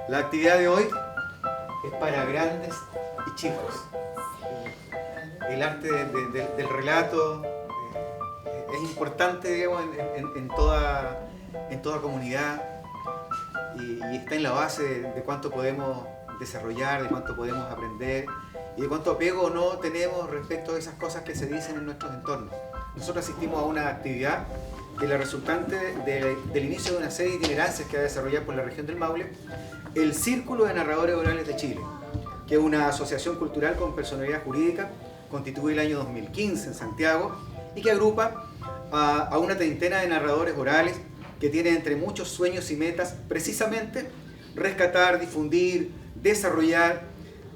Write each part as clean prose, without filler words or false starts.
La actividad de hoy es para grandes y chicos. El arte del relato es importante, digamos, en toda comunidad y está en la base de cuánto podemos desarrollar, de cuánto podemos aprender y de cuánto apego o no tenemos respecto a esas cosas que se dicen en nuestros entornos. Nosotros asistimos a una actividad que es la resultante del inicio de una serie de itinerancias que va a desarrollar por la región del Maule el Círculo de Narradores Orales de Chile, que es una asociación cultural con personalidad jurídica constituida el año 2015 en Santiago y que agrupa a una treintena de narradores orales que tienen entre muchos sueños y metas precisamente rescatar, difundir, desarrollar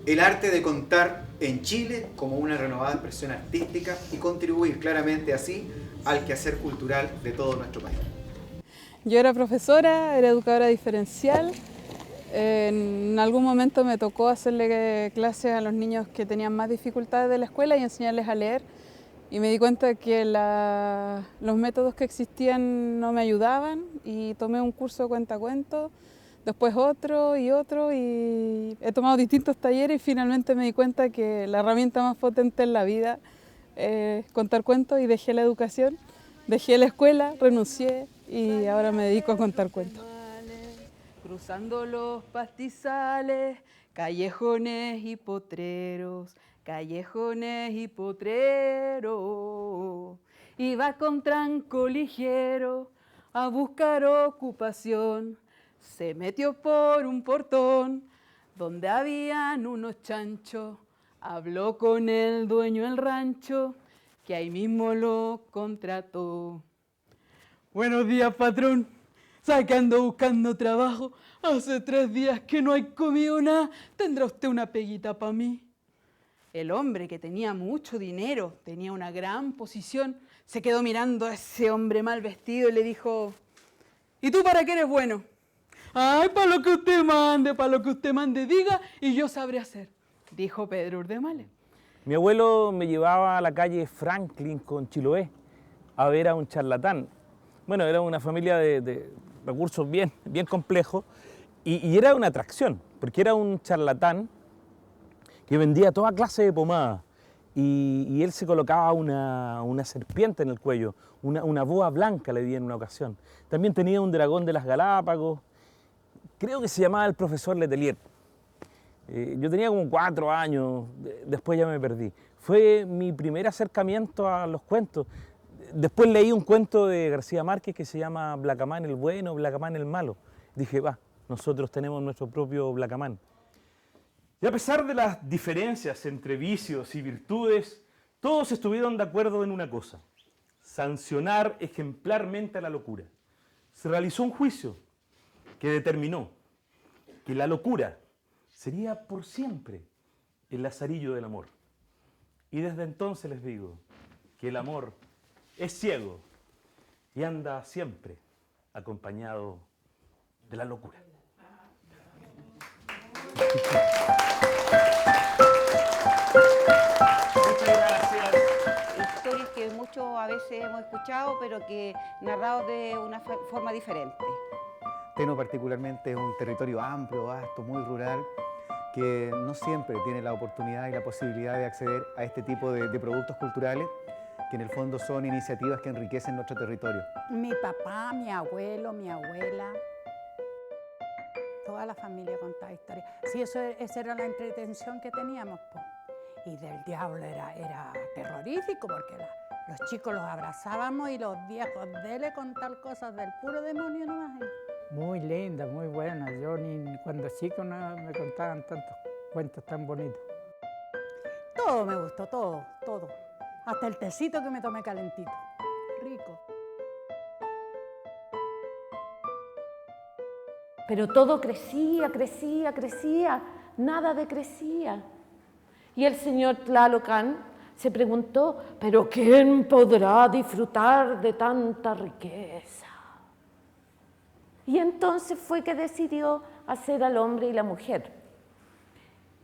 el arte de contar en Chile como una renovada expresión artística y contribuir claramente así al quehacer cultural de todo nuestro país. Yo era profesora, era educadora diferencial. En algún momento me tocó hacerle clases a los niños que tenían más dificultades de la escuela y enseñarles a leer. Y me di cuenta que los métodos que existían no me ayudaban y tomé un curso de cuentacuentos, después otro y he tomado distintos talleres y finalmente me di cuenta que la herramienta más potente en la vida es contar cuentos y dejé la educación, dejé la escuela, renuncié y ahora me dedico a contar cuentos. Cruzando los pastizales, callejones y potreros, iba con tranco ligero a buscar ocupación, se metió por un portón donde habían unos chanchos, habló con el dueño del rancho que ahí mismo lo contrató. Buenos días, patrón. ¿Sabe que ando buscando trabajo? Hace 3 días que no hay comido nada. ¿Tendrá usted una peguita para mí? El hombre, que tenía mucho dinero, tenía una gran posición, se quedó mirando a ese hombre mal vestido y le dijo: ¿y tú para qué eres bueno? Ay, para lo que usted mande, diga y yo sabré hacer, dijo Pedro Urdemales. Mi abuelo me llevaba a la calle Franklin con Chiloé a ver a un charlatán. Bueno, era una familia de recursos bien complejos y era una atracción, porque era un charlatán que vendía toda clase de pomada y él se colocaba una serpiente en el cuello, una boa blanca le di en una ocasión. También tenía un dragón de las Galápagos, creo que se llamaba el profesor Letelier. Yo tenía como 4 años, después ya me perdí. Fue mi primer acercamiento a los cuentos. Después leí un cuento de García Márquez que se llama Blacamán el bueno, Blacamán el malo. Dije, nosotros tenemos nuestro propio Blacamán. Y a pesar de las diferencias entre vicios y virtudes, todos estuvieron de acuerdo en una cosa: sancionar ejemplarmente a la locura. Se realizó un juicio que determinó que la locura sería por siempre el lazarillo del amor. Y desde entonces les digo que el amor es ciego y anda siempre acompañado de la locura. Muchas gracias. Historias que muchos a veces hemos escuchado, pero que narrados de una forma diferente. Teno particularmente es un territorio amplio, vasto, muy rural, que no siempre tiene la oportunidad y la posibilidad de acceder a este tipo de productos culturales, que en el fondo son iniciativas que enriquecen nuestro territorio. Mi papá, mi abuelo, mi abuela, toda la familia contaba historias. Sí, esa era la entretención que teníamos, po. Y del diablo era terrorífico, porque los chicos los abrazábamos y los viejos dele contar cosas del puro demonio nomás. Muy linda, muy buena. Yo ni cuando chico no me contaban tantos cuentos tan bonitos. Todo me gustó, todo. Hasta el tecito que me tomé calentito. Rico. Pero todo crecía, nada decrecía. Y el señor Tlalocan se preguntó, ¿pero quién podrá disfrutar de tanta riqueza? Y entonces fue que decidió hacer al hombre y la mujer,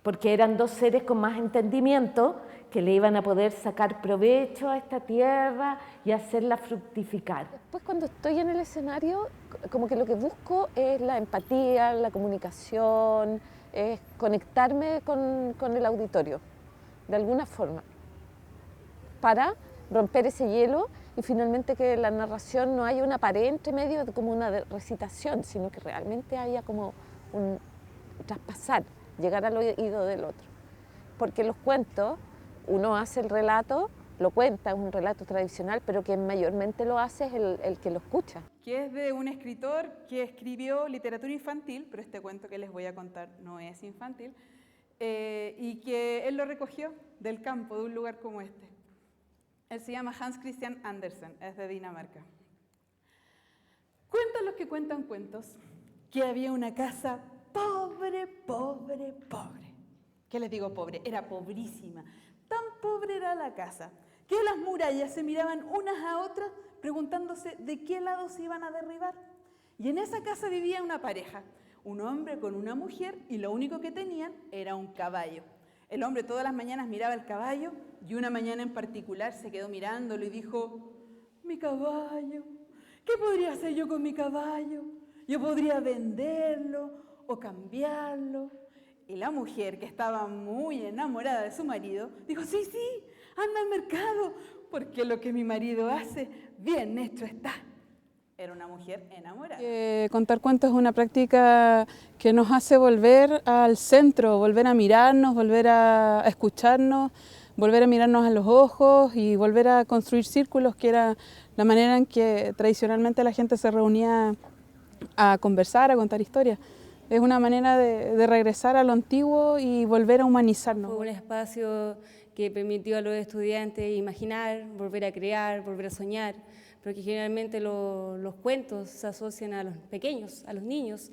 porque eran 2 seres con más entendimiento que le iban a poder sacar provecho a esta tierra y hacerla fructificar. Después, cuando estoy en el escenario, como que lo que busco es la empatía, la comunicación, es conectarme con el auditorio, de alguna forma, para romper ese hielo y finalmente que la narración no haya una pared entre medio como una recitación, sino que realmente haya como un traspasar, llegar al oído del otro. Porque los cuentos, uno hace el relato, lo cuenta, es un relato tradicional, pero quien mayormente lo hace es el que lo escucha. Que es de un escritor que escribió literatura infantil, pero este cuento que les voy a contar no es infantil, y que él lo recogió del campo, de un lugar como este. Él se llama Hans Christian Andersen, es de Dinamarca. Cuentan los que cuentan cuentos que había una casa pobre, pobre, pobre. ¿Qué les digo pobre? Era pobrísima. Tan pobre era la casa que las murallas se miraban unas a otras preguntándose de qué lado se iban a derribar. Y en esa casa vivía una pareja, un hombre con una mujer, y lo único que tenían era un caballo. El hombre todas las mañanas miraba el caballo y una mañana en particular se quedó mirándolo y dijo: mi caballo, ¿qué podría hacer yo con mi caballo? Yo podría venderlo o cambiarlo. Y la mujer, que estaba muy enamorada de su marido, dijo: sí, anda al mercado, porque lo que mi marido hace, bien hecho está. Era una mujer enamorada. Contar cuentos es una práctica que nos hace volver al centro, volver a mirarnos, volver a escucharnos, volver a mirarnos a los ojos y volver a construir círculos, que era la manera en que tradicionalmente la gente se reunía a conversar, a contar historias. Es una manera de regresar a lo antiguo y volver a humanizarnos. Fue un espacio que permitió a los estudiantes imaginar, volver a crear, volver a soñar, porque generalmente los cuentos se asocian a los pequeños, a los niños,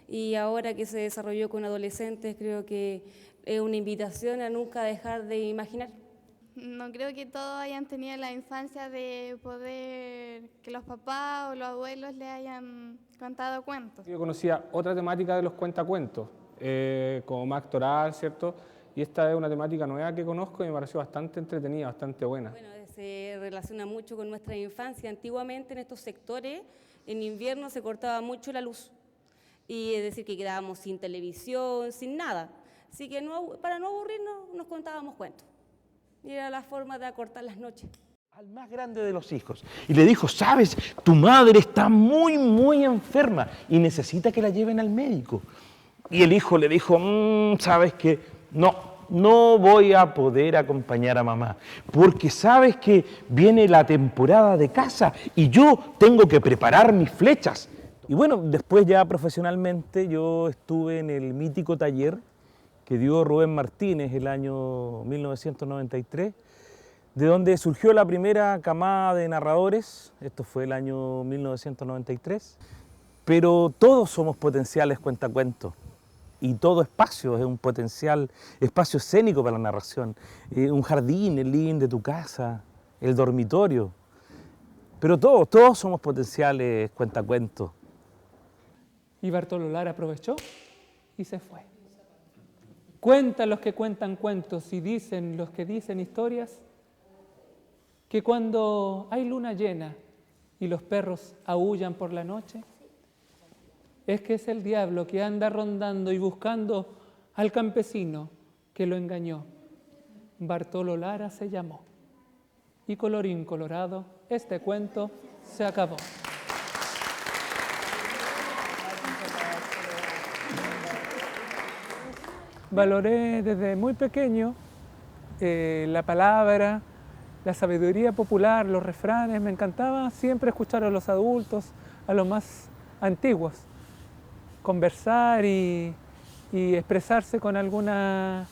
y ahora que se desarrolló con adolescentes, creo que es una invitación a nunca dejar de imaginar. No creo que todos hayan tenido la infancia de poder que los papás o los abuelos le hayan contado cuentos. Yo conocía otra temática de los cuentacuentos, como más actoral, ¿cierto? Y esta es una temática nueva que conozco y me pareció bastante entretenida, bastante buena. Bueno, se relaciona mucho con nuestra infancia. Antiguamente en estos sectores, en invierno se cortaba mucho la luz, y es decir, que quedábamos sin televisión, sin nada. Así que para no aburrirnos nos contábamos cuentos. Y era la forma de acortar las noches. Al más grande de los hijos. Y le dijo: sabes, tu madre está muy, muy enferma y necesita que la lleven al médico. Y el hijo le dijo: sabes que no voy a poder acompañar a mamá, porque sabes que viene la temporada de caza y yo tengo que preparar mis flechas. Y bueno, después ya profesionalmente yo estuve en el mítico taller que dio Rubén Martínez el año 1993, de donde surgió la primera camada de narradores. Esto fue el año 1993, pero todos somos potenciales cuentacuentos y todo espacio es un potencial espacio escénico para la narración. Un jardín, el living de tu casa, el dormitorio, pero todos somos potenciales cuentacuentos. Y Bartolo Lara aprovechó y se fue. Cuentan los que cuentan cuentos y dicen los que dicen historias que cuando hay luna llena y los perros aúllan por la noche, es que es el diablo que anda rondando y buscando al campesino que lo engañó. Bartolo Lara se llamó. Y colorín colorado, este cuento se acabó. Valoré desde muy pequeño la palabra, la sabiduría popular, los refranes. Me encantaba siempre escuchar a los adultos, a los más antiguos, conversar y expresarse con alguna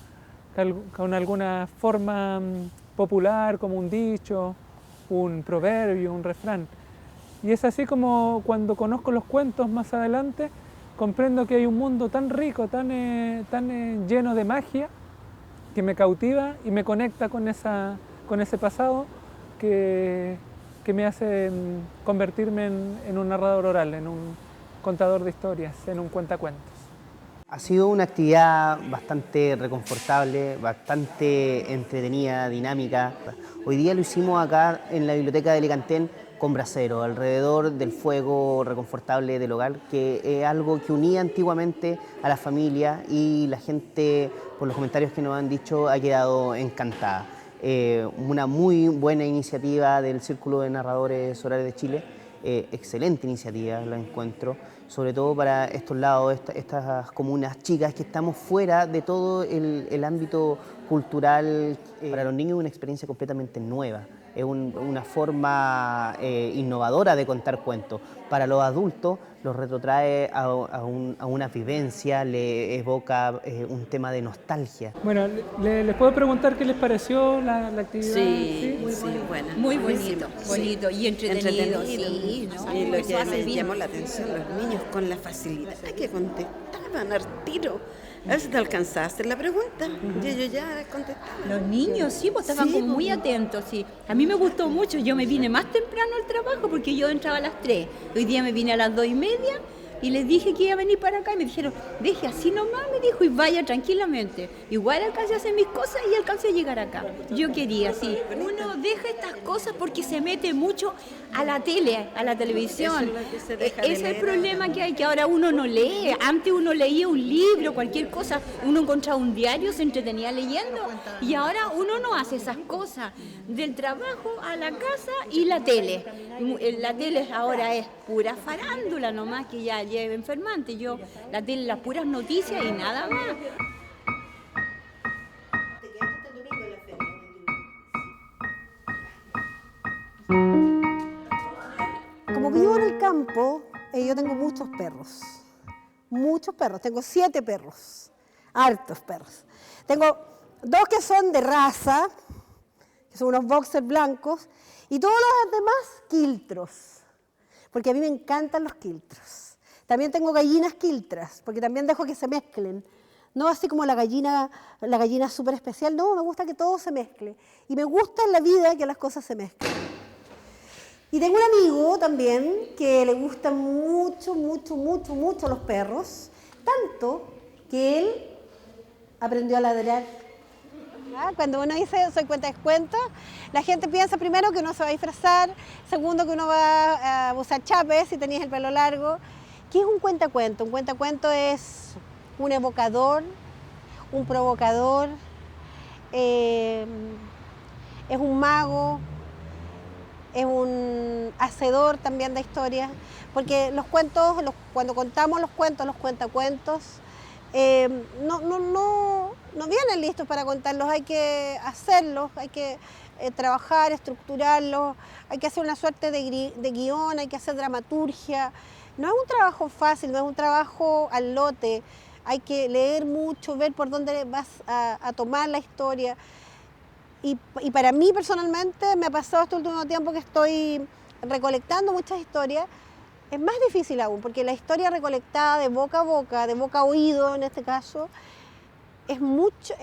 forma popular, como un dicho, un proverbio, un refrán. Y es así como cuando conozco los cuentos más adelante, comprendo que hay un mundo tan rico, tan lleno de magia, que me cautiva y me conecta con ese pasado que me hace convertirme en un narrador oral, en un contador de historias, en un cuentacuentos. Ha sido una actividad bastante reconfortable, bastante entretenida, dinámica. Hoy día lo hicimos acá en la biblioteca de Alicantén con brasero, alrededor del fuego reconfortable del hogar, que es algo que unía antiguamente a la familia y la gente, por los comentarios que nos han dicho, ha quedado encantada. Una muy buena iniciativa del Círculo de Narradores Orales de Chile, excelente iniciativa la encuentro, sobre todo para estos lados, estas comunas chicas que estamos fuera de todo el ámbito cultural. Para los niños es una experiencia completamente nueva. Es una forma innovadora de contar cuentos. Para los adultos los retrotrae a una vivencia, le evoca un tema de nostalgia. Bueno, ¿les puedo preguntar qué les pareció la actividad? Sí, muy buena. Muy bonito, bonito y entretenido. Sí, ¿no? Y lo que me llamó la atención, los niños con la facilidad que contestaban al tiro. A ver si te alcanzaste a hacer la pregunta. Y ellos ya contestaban. Los niños, sí, pues estaban como muy atentos, sí. A mí me gustó mucho, yo me vine más temprano al trabajo porque yo entraba a las 3. Hoy día me vine a las 2:30 y les dije que iba a venir para acá y me dijeron, deje así nomás, me dijo, y vaya tranquilamente. Igual alcancé a hacer mis cosas y alcancé a llegar acá. Yo quería, sí. Uno deja estas cosas porque se mete mucho a la tele, a la televisión. Ese es el problema que hay, que ahora uno no lee. Antes uno leía un libro, cualquier cosa. Uno encontraba un diario, se entretenía leyendo. Y ahora uno no hace esas cosas. Del trabajo a la casa y la tele. La tele ahora es pura farándula nomás, que ya lleva enfermante. Yo, la tele, las puras noticias y nada más. Como vivo en el campo, yo tengo muchos perros. Muchos perros. Tengo 7 perros. Hartos perros. Tengo 2 que son de raza, que son unos boxers blancos, y todos los demás quiltros, porque a mí me encantan los quiltros. También tengo gallinas quiltras, porque también dejo que se mezclen. No así como la gallina súper especial, no, me gusta que todo se mezcle. Y me gusta en la vida que las cosas se mezclen. Y tengo un amigo también que le gustan mucho los perros, tanto que él aprendió a ladrar. Cuando uno dice soy cuentacuentos, la gente piensa primero que uno se va a disfrazar, segundo que uno va a usar chapes si tenías el pelo largo. ¿Qué es un cuentacuento? Un cuentacuento es un evocador, un provocador, es un mago, es un hacedor también de historias, porque los cuentos, cuando contamos los cuentacuentos, no vienen listos para contarlos, hay que hacerlos, hay que trabajar, estructurarlos, hay que hacer una suerte de guión, hay que hacer dramaturgia. No es un trabajo fácil, no es un trabajo al lote, hay que leer mucho, ver por dónde vas a tomar la historia. Y para mí personalmente me ha pasado este último tiempo que estoy recolectando muchas historias. Es más difícil aún, porque la historia recolectada de boca a boca, de boca a oído en este caso, es mucho,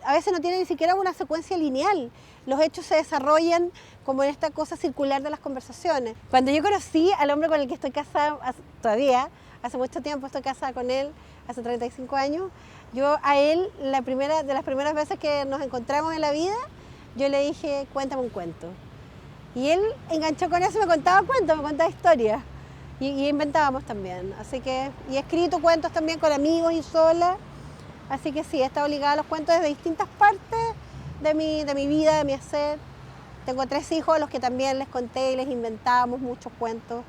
a veces no tiene ni siquiera una secuencia lineal. Los hechos se desarrollan como en esta cosa circular de las conversaciones. Cuando yo conocí al hombre con el que estoy casada todavía, hace mucho tiempo estoy casada con él, hace 35 años, yo a él, de las primeras veces que nos encontramos en la vida, yo le dije, cuéntame un cuento. Y él enganchó con eso, me contaba cuentos, me contaba historias. Y inventábamos también. Así que, y he escrito cuentos también con amigos y sola. Así que sí, he estado ligada a los cuentos desde distintas partes de mi vida, de mi hacer. Tengo 3 hijos a los que también les conté y les inventábamos muchos cuentos.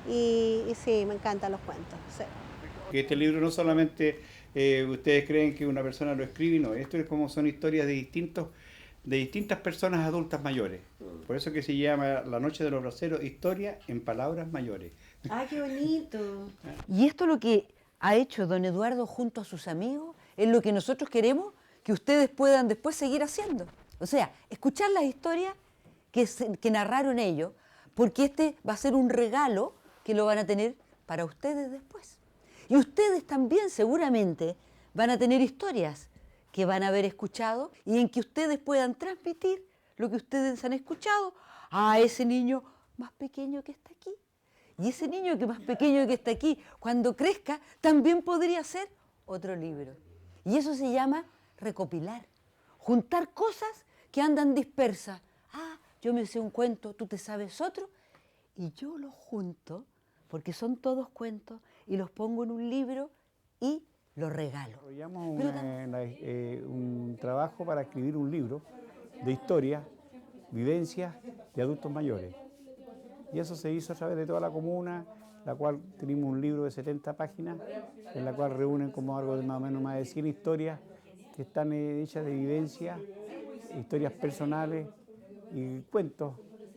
Y sí, me encantan los cuentos. Sí. Este libro no solamente ustedes creen que una persona lo escribe, no, esto es como son historias de distintas personas adultas mayores. Por eso que se llama La Noche de los Braceros, historia en palabras mayores. ¡Ah, qué bonito! Y esto es lo que ha hecho don Eduardo junto a sus amigos, es lo que nosotros queremos que ustedes puedan después seguir haciendo. O sea, escuchar las historias que narraron ellos, porque este va a ser un regalo que lo van a tener para ustedes después. Y ustedes también seguramente van a tener historias que van a haber escuchado y en que ustedes puedan transmitir lo que ustedes han escuchado a ese niño más pequeño que está aquí. Y ese niño que más pequeño que está aquí, cuando crezca, también podría ser otro libro. Y eso se llama recopilar, juntar cosas que andan dispersas. Ah, yo me sé un cuento, tú te sabes otro, y yo los junto, porque son todos cuentos, y los pongo en un libro y los regalo. Desarrollamos un trabajo para escribir un libro de historia, vivencias de adultos mayores. Y eso se hizo a través de toda la comuna, la cual tenemos un libro de 70 páginas, en la cual reúnen como algo de más o menos más de 100 historias que están hechas de vivencias, historias personales y cuentos,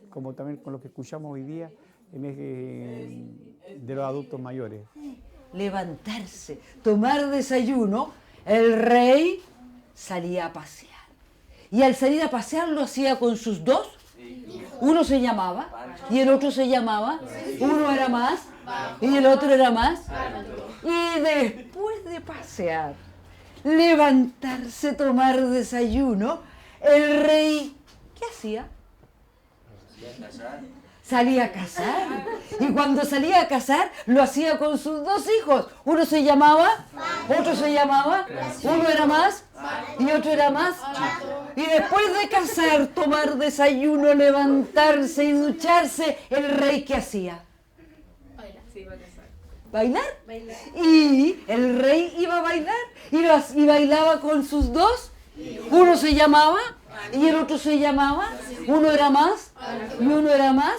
como también con lo que escuchamos hoy día de los adultos mayores. Levantarse, tomar desayuno, el rey salía a pasear. Y al salir a pasear lo hacía con sus dos. Uno se llamaba y el otro se llamaba. Uno era más y el otro era más. Y después de pasear, levantarse, tomar desayuno, el rey, ¿qué hacía? Salía a cazar. Y cuando salía a cazar, lo hacía con sus dos hijos. Uno se llamaba, otro se llamaba, uno era más y otro era más. Y después de cazar, tomar desayuno, levantarse y ducharse, el rey, ¿qué hacía? ¿Bailar? Y el rey iba a bailar y bailaba con sus dos. Uno se llamaba y el otro se llamaba. Uno era más y uno era más.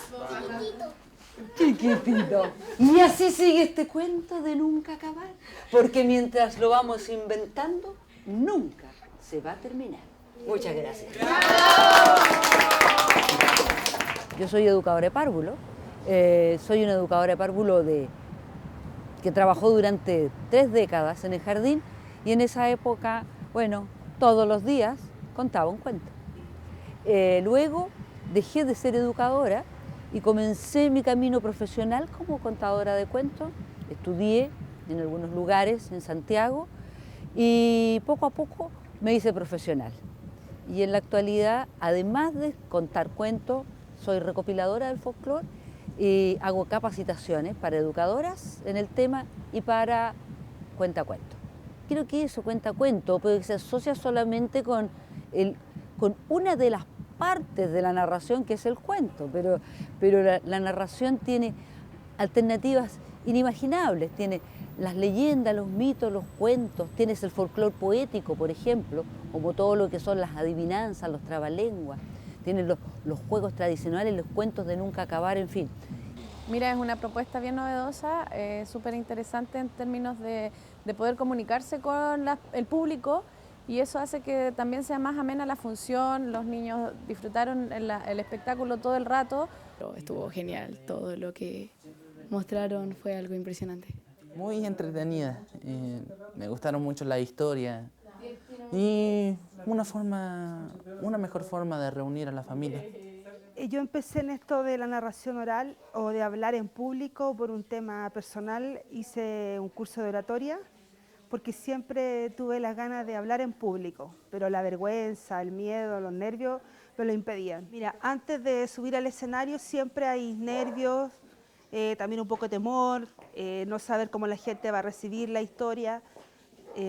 Chiquitito. Y así sigue este cuento de nunca acabar, porque mientras lo vamos inventando, nunca se va a terminar. Muchas gracias. Yo soy educadora de párvulo. Soy una educadora de párvulo que trabajó durante 3 décadas en el jardín, y en esa época, bueno, todos los días contaba un cuento. Luego dejé de ser educadora y comencé mi camino profesional como contadora de cuentos. Estudié en algunos lugares en Santiago y poco a poco me hice profesional. Y en la actualidad, además de contar cuentos, soy recopiladora del folclore y hago capacitaciones para educadoras en el tema y para cuentacuentos. Creo que eso, cuentacuento, puede que se asocia solamente con una de las partes de la narración, que es el cuento, pero la narración tiene alternativas inimaginables, tiene las leyendas, los mitos, los cuentos, tienes el folclore poético, por ejemplo, como todo lo que son las adivinanzas, los trabalenguas, tienes los juegos tradicionales, los cuentos de nunca acabar, en fin. Mira, es una propuesta bien novedosa, súper interesante en términos de poder comunicarse con el público, y eso hace que también sea más amena la función. Los niños disfrutaron el espectáculo todo el rato. Estuvo genial, todo lo que mostraron fue algo impresionante. Muy entretenida, me gustaron mucho las historias y una mejor forma de reunir a la familia. Yo empecé en esto de la narración oral o de hablar en público por un tema personal. Hice un curso de oratoria porque siempre tuve las ganas de hablar en público, pero la vergüenza, el miedo, los nervios me lo impedían. Mira, antes de subir al escenario siempre hay nervios, también un poco de temor, no saber cómo la gente va a recibir la historia,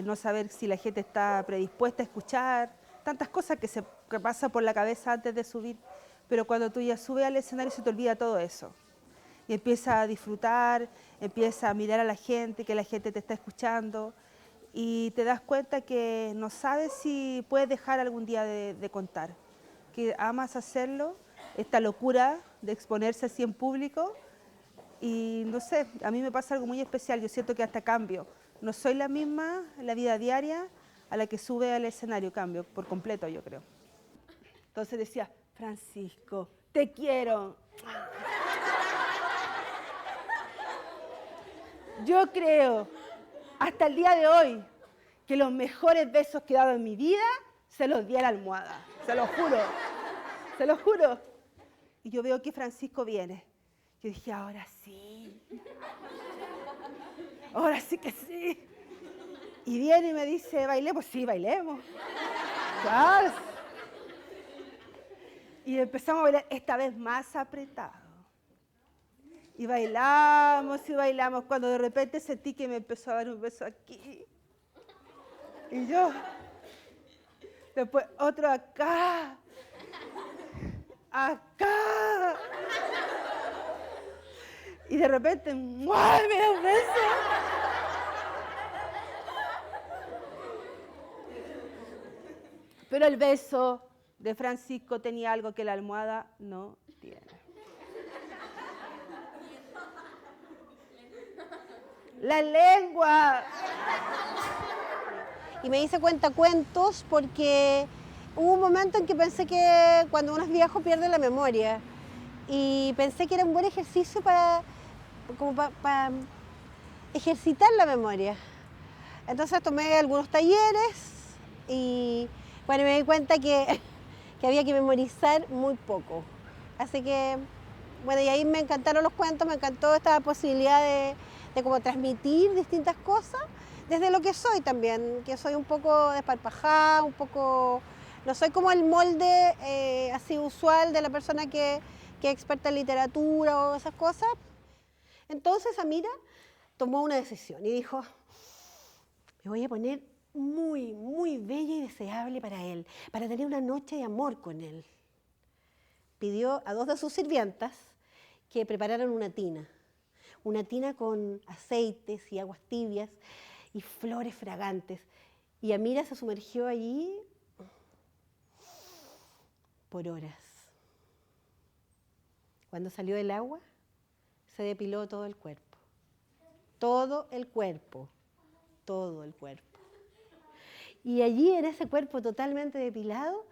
no saber si la gente está predispuesta a escuchar, tantas cosas que pasan por la cabeza antes de subir. Pero cuando tú ya subes al escenario se te olvida todo eso. Y empiezas a disfrutar, empiezas a mirar a la gente, que la gente te está escuchando, y te das cuenta que no sabes si puedes dejar algún día de contar, que amas hacerlo, esta locura de exponerse así en público, y no sé, a mí me pasa algo muy especial. Yo siento que hasta cambio. No soy la misma en la vida diaria a la que sube al escenario, cambio por completo, yo creo. Entonces decía, Francisco, te quiero. Yo creo, hasta el día de hoy, que los mejores besos que he dado en mi vida se los di a la almohada. Se lo juro, se lo juro. Y yo veo que Francisco viene. Yo dije, ahora sí. Ahora sí que sí. Y viene y me dice, ¿bailemos? Sí, bailemos. Claro. Y empezamos a bailar, esta vez más apretado. Y bailamos, cuando de repente sentí que me empezó a dar un beso aquí. Y yo, después otro acá, acá. Y de repente, ¡mua! Me da un beso. Pero el beso de Francisco tenía algo que la almohada no tiene. La lengua. Y me hice cuentacuentos porque hubo un momento en que pensé que cuando uno es viejo pierde la memoria. Y pensé que era un buen ejercicio para ejercitar la memoria. Entonces tomé algunos talleres y bueno, me di cuenta que había que memorizar muy poco. Así que, bueno, y ahí me encantaron los cuentos, me encantó esta posibilidad de como transmitir distintas cosas desde lo que soy también, que soy un poco desparpajada, un poco, no soy como el molde así usual de la persona que es experta en literatura o esas cosas. Entonces Amira tomó una decisión y dijo, me voy a poner muy, muy bella y deseable para él, para tener una noche de amor con él. Pidió a 2 de sus sirvientas que prepararan una tina con aceites y aguas tibias y flores fragantes. Y Amira se sumergió allí por horas. Cuando salió del agua, se depiló todo el cuerpo. Todo el cuerpo. Todo el cuerpo. Y allí, en ese cuerpo totalmente depilado,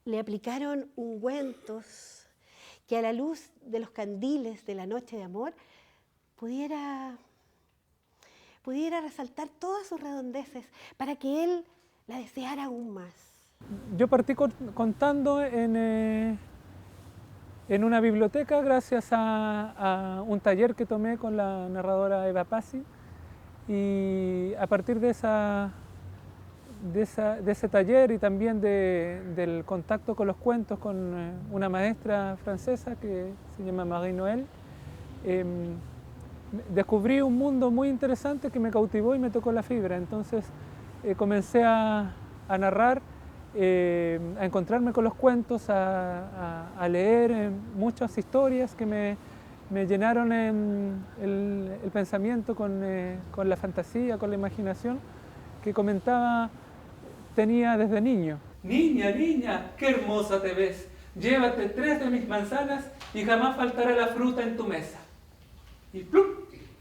le aplicaron ungüentos que a la luz de los candiles de la noche de amor pudiera resaltar todas sus redondeces para que él la deseara aún más. Yo partí contando en una biblioteca gracias a un taller que tomé con la narradora Eva Pasi, y a partir de ese taller y también del contacto con los cuentos con una maestra francesa que se llama Marie Noël, descubrí un mundo muy interesante que me cautivó y me tocó la fibra. Entonces comencé a narrar, a encontrarme con los cuentos, a leer muchas historias que me llenaron el pensamiento con la fantasía, con la imaginación que tenía desde niño. Niña, niña, qué hermosa te ves. Llévate 3 de mis manzanas y jamás faltará la fruta en tu mesa. Y plum,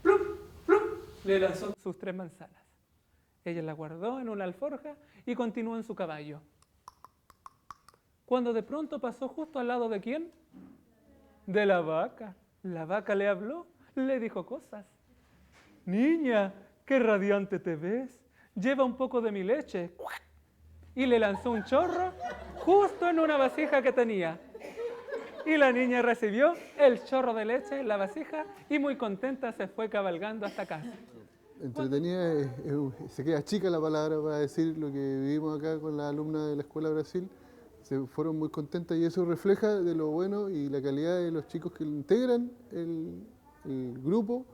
plum, plum, le lanzó sus 3 manzanas. Ella la guardó en una alforja y continuó en su caballo. Cuando de pronto pasó justo al lado de ¿quién? De la vaca. La vaca le habló, le dijo cosas. Niña, qué radiante te ves. Lleva un poco de mi leche. Y le lanzó un chorro justo en una vasija que tenía. Y la niña recibió el chorro de leche en la vasija y muy contenta se fue cabalgando hasta casa. Entretenida, se queda chica la palabra para decir lo que vivimos acá con las alumnas de la Escuela Brasil. Se fueron muy contentas y eso refleja de lo bueno y la calidad de los chicos que integran el grupo.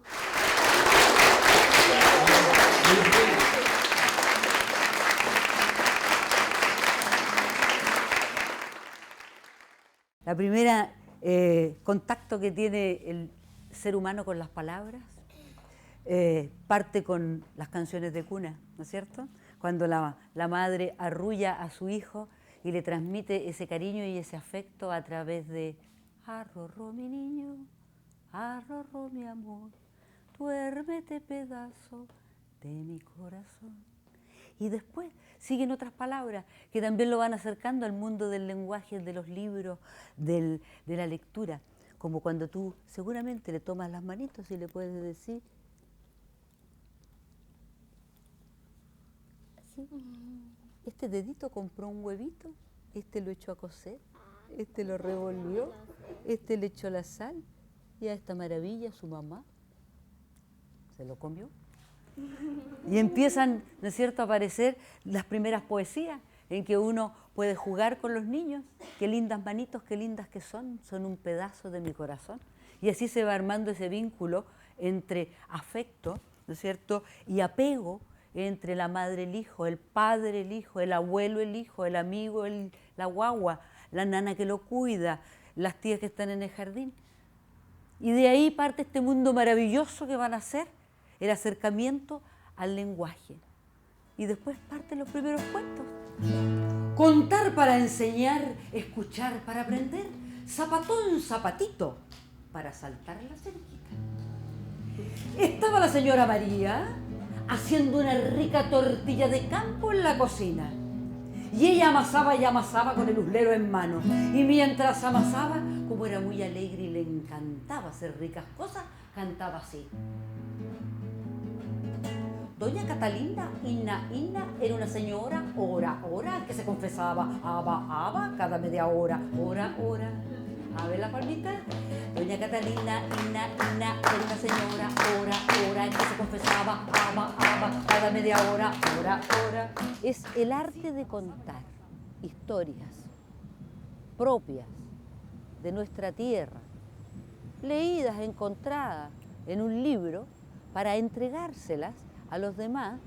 La primera contacto que tiene el ser humano con las palabras parte con las canciones de cuna, ¿no es cierto? Cuando la madre arrulla a su hijo y le transmite ese cariño y ese afecto a través de arrorró mi niño, arrorró mi amor, duérmete pedazo de mi corazón. Y después siguen otras palabras que también lo van acercando al mundo del lenguaje, de los libros, de la lectura. Como cuando tú seguramente le tomas las manitos y le puedes decir, ¿sí? Este dedito compró un huevito, este lo echó a cocer, este lo revolvió, este le echó la sal y a esta maravilla su mamá se lo comió. Y empiezan, ¿no es cierto?, a aparecer las primeras poesías en que uno puede jugar con los niños. Qué lindas manitos, qué lindas que son un pedazo de mi corazón. Y así se va armando ese vínculo entre afecto, ¿no es cierto?, y apego entre la madre, el hijo, el padre, el hijo, el abuelo, el hijo, el amigo, la guagua, la nana que lo cuida, las tías que están en el jardín. Y de ahí parte este mundo maravilloso que van a ser, el acercamiento al lenguaje. Y después parten los primeros cuentos. Contar para enseñar, escuchar para aprender, zapatón, zapatito, para saltar la cerquita. Estaba la señora María haciendo una rica tortilla de campo en la cocina. Y ella amasaba y amasaba con el uslero en mano. Y mientras amasaba, como era muy alegre y le encantaba hacer ricas cosas, cantaba así. Doña Catalina, Inna, era una señora, ora, que se confesaba, aba, cada media hora, ora. A ver la palmita. Doña Catalina, Inna, era una señora, ora, que se confesaba, aba, cada media hora, ora. Es el arte de contar historias propias de nuestra tierra, leídas, encontradas en un libro, para entregárselas a los demás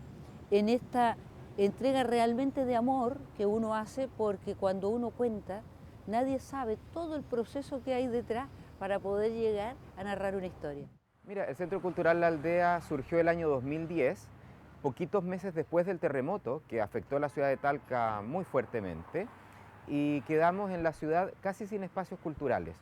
en esta entrega realmente de amor que uno hace, porque cuando uno cuenta, nadie sabe todo el proceso que hay detrás para poder llegar a narrar una historia. Mira, el Centro Cultural La Aldea surgió el año 2010, poquitos meses después del terremoto que afectó la ciudad de Talca muy fuertemente, y quedamos en la ciudad casi sin espacios culturales.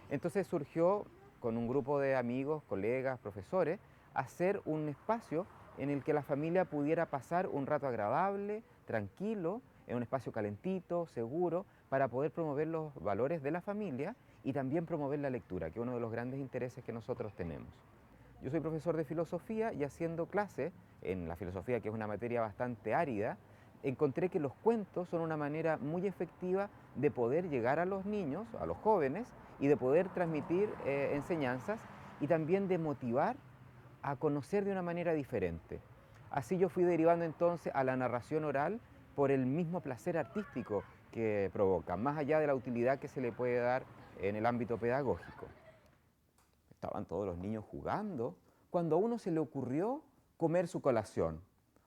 Entonces surgió con un grupo de amigos, colegas, profesores, hacer un espacio en el que la familia pudiera pasar un rato agradable, tranquilo, en un espacio calentito, seguro, para poder promover los valores de la familia y también promover la lectura, que es uno de los grandes intereses que nosotros tenemos. Yo soy profesor de filosofía y haciendo clases en la filosofía, que es una materia bastante árida, encontré que los cuentos son una manera muy efectiva de poder llegar a los niños, a los jóvenes, y de poder transmitir enseñanzas y también de motivar a conocer de una manera diferente. Así yo fui derivando entonces a la narración oral por el mismo placer artístico que provoca, más allá de la utilidad que se le puede dar en el ámbito pedagógico. Estaban todos los niños jugando cuando a uno se le ocurrió comer su colación.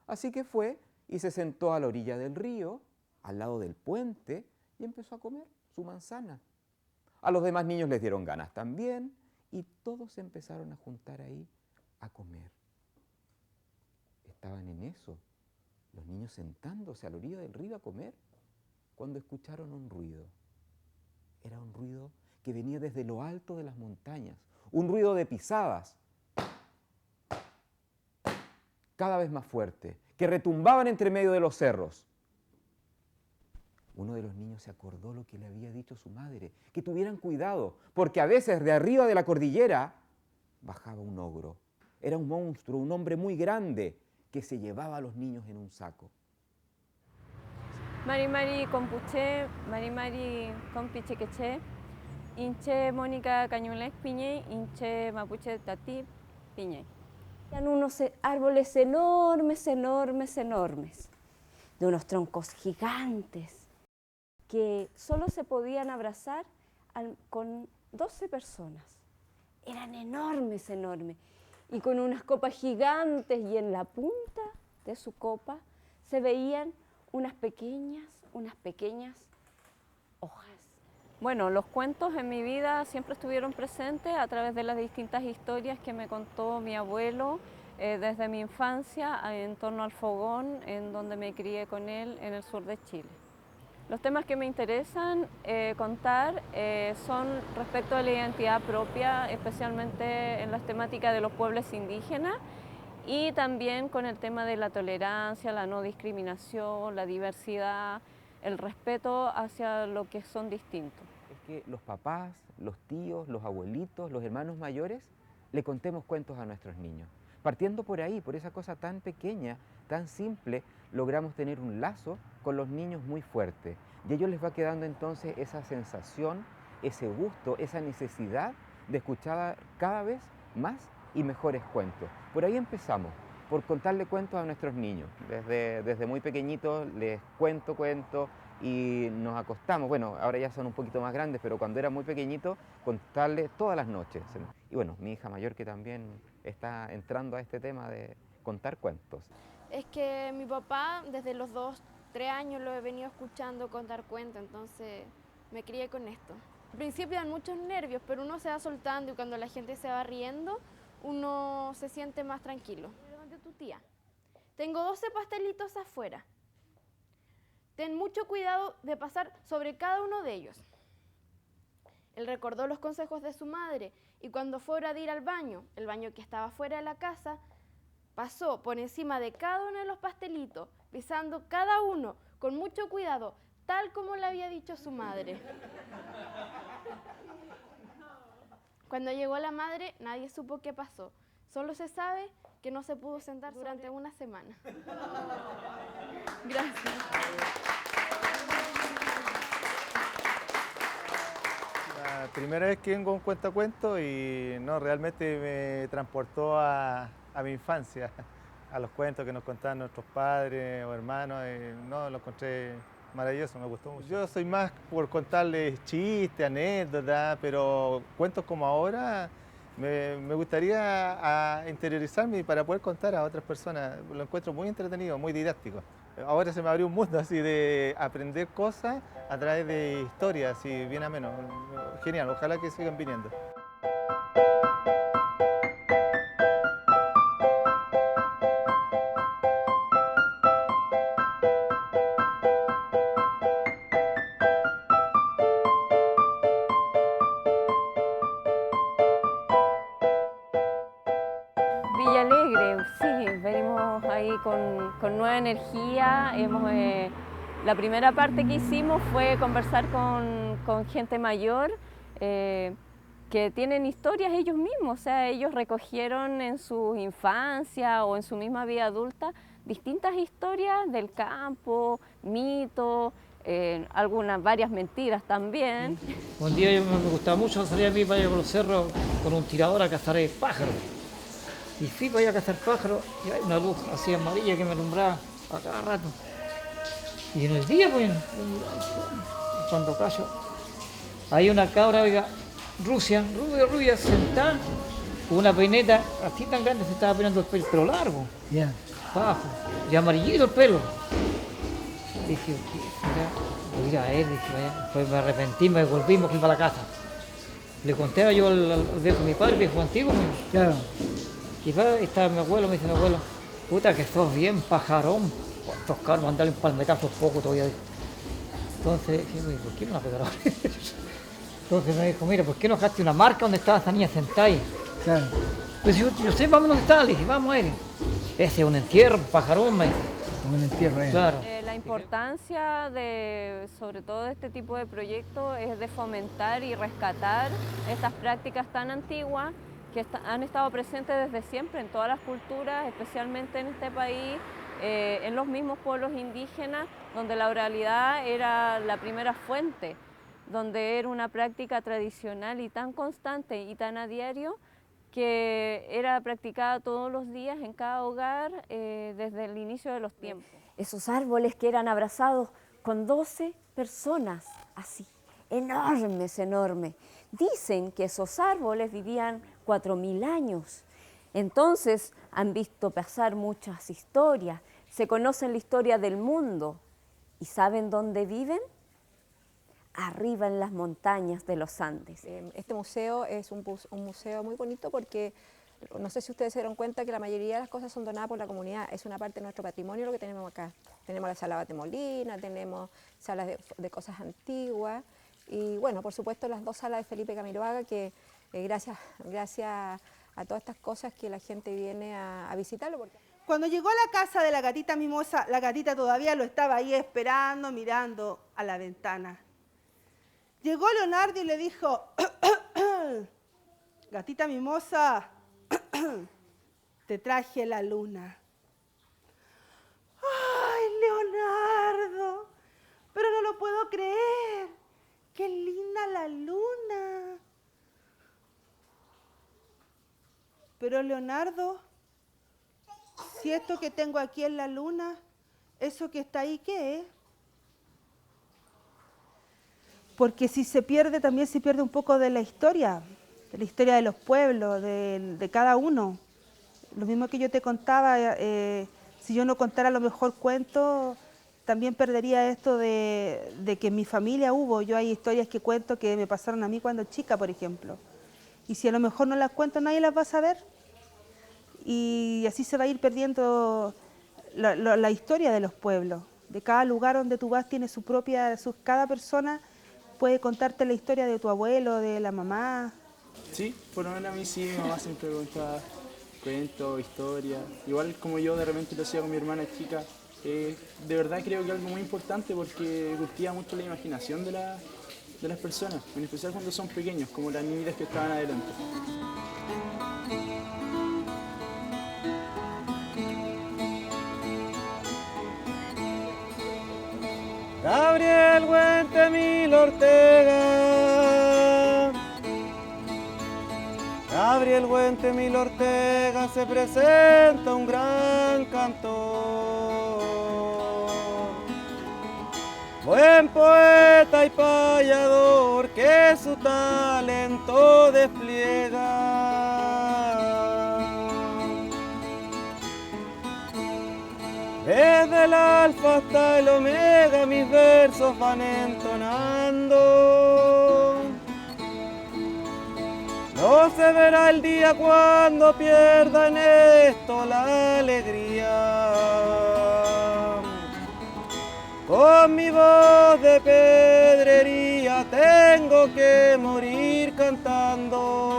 Así que fue y se sentó a la orilla del río, al lado del puente, y empezó a comer su manzana. A los demás niños les dieron ganas también, y todos se empezaron a juntar ahí a comer. Estaban en eso, los niños sentándose a la orilla del río a comer, cuando escucharon un ruido. Era un ruido que venía desde lo alto de las montañas, un ruido de pisadas, cada vez más fuerte, que retumbaban entre medio de los cerros. Uno de los niños se acordó lo que le había dicho su madre, que tuvieran cuidado, porque a veces de arriba de la cordillera bajaba un ogro. Era un monstruo, un hombre muy grande, que se llevaba a los niños en un saco. Mari Compuche, Mari Compichequeche, Inche Mónica Cañulec Piñey, Inche Mapuche Tati Piñey. Eran unos árboles enormes, de unos troncos gigantes, que solo se podían abrazar con 12 personas. Eran enormes, y con unas copas gigantes, y en la punta de su copa se veían unas pequeñas hojas. Bueno, los cuentos en mi vida siempre estuvieron presentes a través de las distintas historias que me contó mi abuelo desde mi infancia en torno al fogón, en donde me crié con él en el sur de Chile. Los temas que me interesan contar son respecto a la identidad propia, especialmente en las temáticas de los pueblos indígenas, y también con el tema de la tolerancia, la no discriminación, la diversidad, el respeto hacia lo que son distintos. Es que los papás, los tíos, los abuelitos, los hermanos mayores, le contemos cuentos a nuestros niños. Partiendo por ahí, por esa cosa tan pequeña, tan simple, logramos tener un lazo con los niños muy fuerte. Y a ellos les va quedando entonces esa sensación, ese gusto, esa necesidad de escuchar cada vez más y mejores cuentos. Por ahí empezamos, por contarle cuentos a nuestros niños. Desde muy pequeñitos les cuento cuentos y nos acostamos. Bueno, ahora ya son un poquito más grandes, pero cuando era muy pequeñito, contarles todas las noches. Y bueno, mi hija mayor que también está entrando a este tema de contar cuentos. Es que mi papá desde los 2, 3 años lo he venido escuchando contar cuentos, entonces me crié con esto. Al principio dan muchos nervios, pero uno se va soltando y cuando la gente se va riendo, uno se siente más tranquilo. De tu tía. Tengo 12 pastelitos afuera. Ten mucho cuidado de pasar sobre cada uno de ellos. Él recordó los consejos de su madre y cuando fue hora de ir al baño, el baño que estaba fuera de la casa, pasó por encima de cada uno de los pastelitos, pisando cada uno con mucho cuidado, tal como le había dicho su madre. Cuando llegó la madre, nadie supo qué pasó. Solo se sabe que no se pudo sentar durante una semana. Gracias. La primera vez que vengo a un cuentacuentos y no, realmente me transportó a mi infancia, a los cuentos que nos contaban nuestros padres o hermanos, no, lo encontré maravilloso, me gustó mucho. Yo soy más por contarles chistes, anécdotas, pero cuentos como ahora me gustaría interiorizarme para poder contar a otras personas. Lo encuentro muy entretenido, muy didáctico. Ahora se me abrió un mundo así de aprender cosas a través de historias, así bien ameno. Genial, ojalá que sigan viniendo. Villa Alegre, sí, venimos ahí con nueva energía. La primera parte que hicimos fue conversar con gente mayor que tienen historias ellos mismos, o sea, ellos recogieron en su infancia o en su misma vida adulta distintas historias del campo, mitos, varias mentiras también. Un día me gustaba mucho salir a mí para allá por los cerros con un tirador a cazar pájaros. Y fui para allá a cazar pájaros y hay una luz así amarilla que me alumbraba a cada rato. Y en el día, pues, cuando callo, hay una cabra, oiga, rubia, sentada, con una peineta así tan grande, se estaba peinando el pelo largo, bajo, y amarillito el pelo. Dije, voy a ir a él, dije, vaya. Pues me arrepentí, me volvimos para la casa. Le conté yo al viejo, mi padre, viejo antiguo, claro. Y estaba mi abuelo, me dice mi abuelo, puta que sos bien pajarón, estos carros, mandarle un palmetazo poco todavía. Entonces, dije, ¿por qué no la pegaron? Entonces me dijo, mira, ¿por qué no dejaste una marca donde estaba esa niña sentada ahí? Claro. Pues yo sé, vamos donde está, le dije, vamos a ir. Ese es un entierro, pajarón, me dijo. Un entierro, claro. La importancia sobre todo de este tipo de proyectos es de fomentar y rescatar estas prácticas tan antiguas que han estado presentes desde siempre en todas las culturas, especialmente en este país, en los mismos pueblos indígenas, donde la oralidad era la primera fuente, donde era una práctica tradicional y tan constante y tan a diario que era practicada todos los días en cada hogar desde el inicio de los tiempos. Esos árboles que eran abrazados con 12 personas, así, enormes. Dicen que esos árboles vivían 4000 años. Entonces han visto pasar muchas historias, se conocen la historia del mundo. ¿Y saben dónde viven? Arriba en las montañas de los Andes. Este museo es un museo muy bonito porque no sé si ustedes se dieron cuenta que la mayoría de las cosas son donadas por la comunidad. Es una parte de nuestro patrimonio lo que tenemos acá. Tenemos la sala Batemolina, tenemos salas de cosas antiguas y bueno, por supuesto las dos salas de Felipe Camiroaga que gracias a todas estas cosas que la gente viene a visitarlo. Cuando llegó a la casa de la gatita mimosa, la gatita todavía lo estaba ahí esperando, mirando a la ventana. Llegó Leonardo y le dijo, gatita mimosa, te traje la luna. ¡Ay, Leonardo! Pero no lo puedo creer. ¡Qué linda la luna! Pero Leonardo, si esto que tengo aquí es la luna, eso que está ahí, ¿qué es? Porque si se pierde, también se pierde un poco de la historia de los pueblos, de cada uno. Lo mismo que yo te contaba, si yo no contara a lo mejor cuentos, también perdería esto de que en mi familia yo hay historias que cuento que me pasaron a mí cuando chica, por ejemplo. Y si a lo mejor no las cuento, nadie las va a saber. Y así se va a ir perdiendo la historia de los pueblos. De cada lugar donde tú vas tiene su propia, cada persona puede contarte la historia de tu abuelo, de la mamá. Sí, por lo menos a mí sí, mi mamá siempre contaba cuentos, historias. Igual como yo de repente lo hacía con mi hermana chica. De verdad creo que es algo muy importante porque cultiva mucho la imaginación de las personas, en especial cuando son pequeños, como las niñitas que estaban adelante. Gabriel Huentemil Ortega. Gabriel Huentemil Ortega se presenta un gran cantor. Buen poeta y payador que su talento despliega. Desde el alfa hasta el omega mis versos van entonando. No se verá el día cuando pierda en esto la alegría. Con mi voz de pedrería tengo que morir cantando.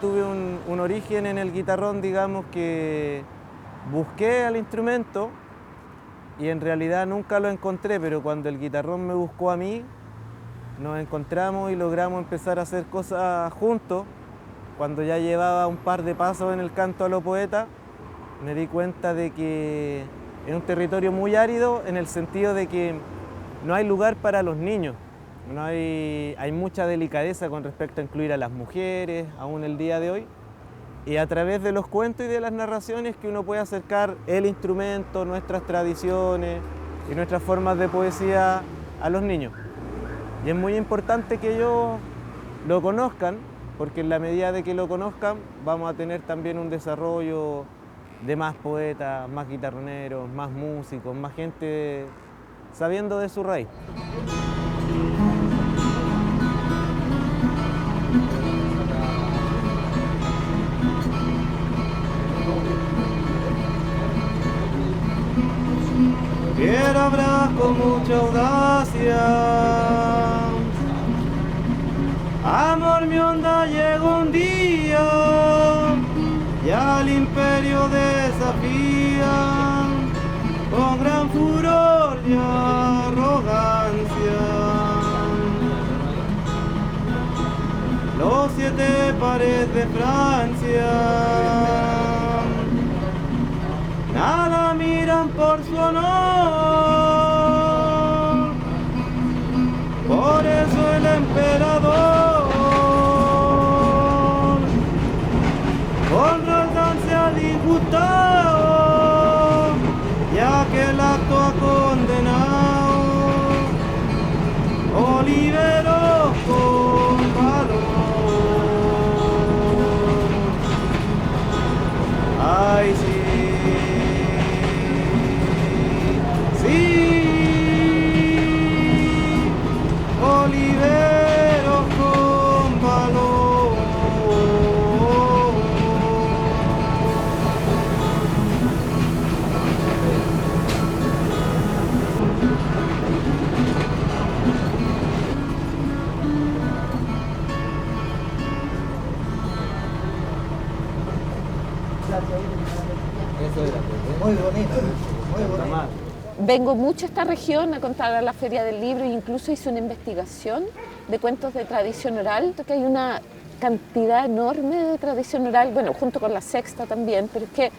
Tuve un origen en el guitarrón, digamos, que busqué al instrumento y en realidad nunca lo encontré, pero cuando el guitarrón me buscó a mí, nos encontramos y logramos empezar a hacer cosas juntos. Cuando ya llevaba un par de pasos en el canto a lo poeta, me di cuenta de que es un territorio muy árido en el sentido de que no hay lugar para los niños. Hay mucha delicadeza con respecto a incluir a las mujeres, aún el día de hoy. Y a través de los cuentos y de las narraciones que uno puede acercar el instrumento, nuestras tradiciones y nuestras formas de poesía a los niños. Y es muy importante que ellos lo conozcan, porque en la medida de que lo conozcan vamos a tener también un desarrollo de más poetas, más guitarroneros, más músicos, más gente sabiendo de su raíz. Quiero hablar con mucha audacia. Amor, mi onda llegó un día y al imperio desafía con gran furor y arrogancia. Los 7 pares de Francia nada miran por su honor, por eso el emperador con Roldán se ha disgustado, ya que el acto ha condenado, o liberó con valor. Ay, sí. Olivero con valor. Muy bonito, muy bonito. Vengo mucho a esta región a contar a la Feria del Libro e incluso hice una investigación de cuentos de tradición oral, que hay una cantidad enorme de tradición oral, bueno, junto con la sexta también, pero es que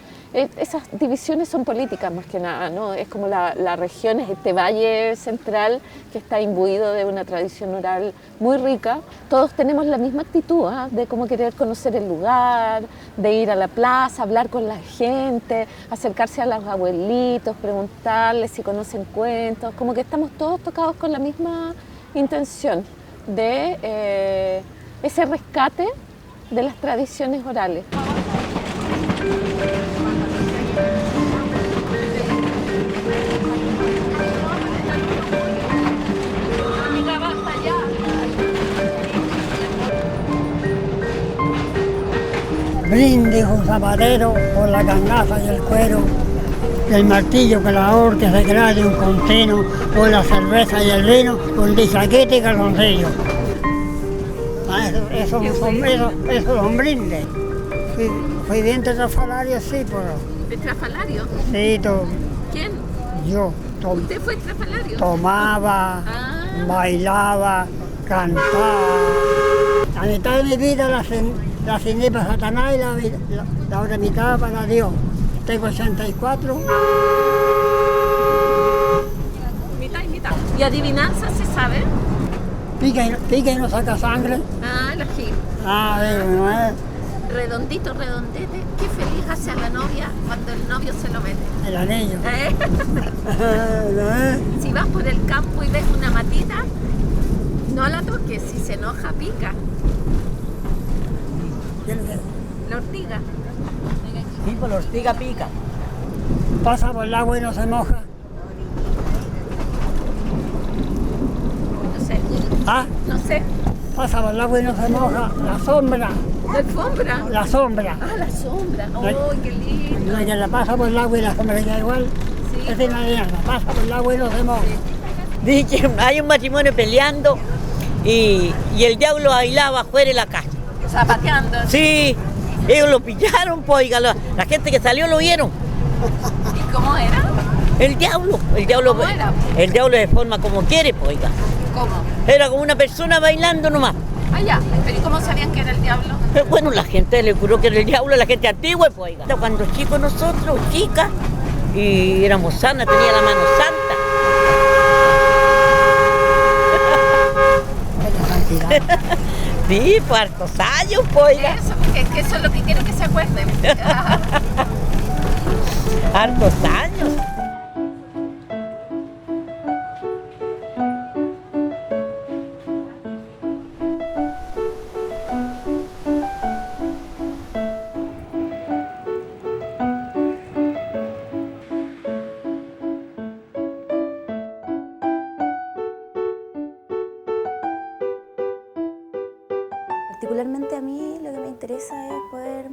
esas divisiones son políticas más que nada, ¿no? Es como la región, es este valle central que está imbuido de una tradición oral muy rica. Todos tenemos la misma actitud, ¿eh? De cómo querer conocer el lugar, de ir a la plaza, hablar con la gente, acercarse a los abuelitos, preguntarles si conocen cuentos, como que estamos todos tocados con la misma intención. de ese rescate de las tradiciones orales. Brindis un zapatero por la cangaza y el cuero, el martillo que la horca se grade un contino, por la cerveza y el vino, con disaquete y calzoncillo. Eso son brindes. Fui bien estrafalario, sí, pero... ¿Estrafalario? Sí, ¿Quién? Yo. ¿Usted fue estrafalario? Tomaba, bailaba, cantaba. La mitad de mi vida la asigné para Satanás y la otra mitad para Dios. Tengo 84. Mitad y mitad. ¿Y adivinanza se sabe? Pica y no saca sangre. Ah, el ají. ¿No es? Redondito, redondete. Qué feliz hace a la novia cuando el novio se lo mete. El anillo. ¿No es? Si vas por el campo y ves una matita, no la toques. Si se enoja, pica. La ortiga. Sí, pues la ortiga pica. Pasa por el agua y no se moja. No sé. ¿Ah? No sé. Pasa por el agua y no se moja. La sombra. ¿La alfombra? La sombra. Ah, la sombra. ¡Oh, qué lindo! La que la pasa por el agua y la sombra queda igual. Sí. Es una mierda. Pasa por el agua y no se moja. Dice, hay un matrimonio peleando y el diablo bailaba afuera de la casa. Zapateando. Sí, ellos lo pillaron, pues, oiga, la gente que salió lo vieron. ¿Y cómo era? El diablo. ¿Cómo era? El diablo de forma como quiere, pues, oiga. ¿Cómo? Era como una persona bailando nomás. Ah, ya. ¿Pero y cómo sabían que era el diablo? Bueno, la gente le juró que era el diablo, la gente antigua, pues, oiga. Cuando chicos nosotros, chicas, y éramos sanas, tenía la mano santa. Sí, pues hartos años, pues, oiga. Eso, que eso es lo que quiero que se acuerden. Hartos años. Particularmente a mí lo que me interesa es poder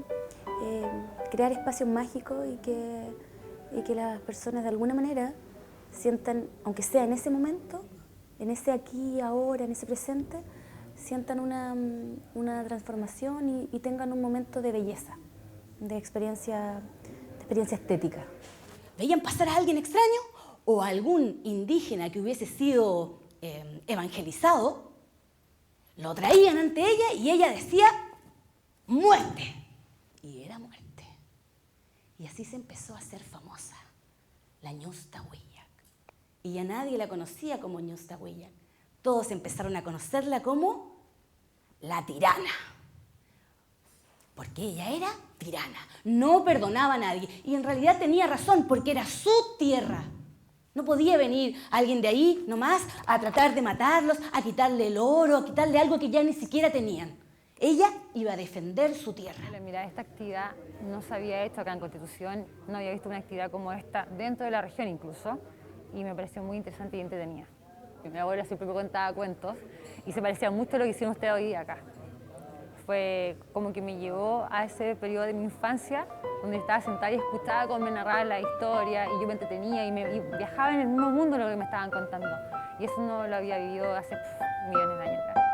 crear espacios mágicos y que las personas de alguna manera sientan, aunque sea en ese momento, en ese aquí, ahora, en ese presente, sientan una transformación y tengan un momento de belleza, de experiencia estética. ¿Veían pasar a alguien extraño o a algún indígena que hubiese sido evangelizado? Lo traían ante ella y ella decía, muerte. Y era muerte. Y así se empezó a hacer famosa, la Ñustahuillac. Y ya nadie la conocía como Ñustahuillac. Todos empezaron a conocerla como la tirana. Porque ella era tirana, no perdonaba a nadie. Y en realidad tenía razón, porque era su tierra. No podía venir alguien de ahí nomás a tratar de matarlos, a quitarle el oro, a quitarle algo que ya ni siquiera tenían. Ella iba a defender su tierra. Mira, esta actividad no se había hecho acá en Constitución, no había visto una actividad como esta dentro de la región incluso, y me pareció muy interesante y entretenida. Mi abuela siempre me contaba cuentos y se parecía mucho a lo que hicieron ustedes hoy día acá. Fue como que me llevó a ese periodo de mi infancia donde estaba sentada y escuchaba cómo me narraban la historia y yo me entretenía y viajaba en el mismo mundo de lo que me estaban contando. Y eso no lo había vivido hace millones de años atrás.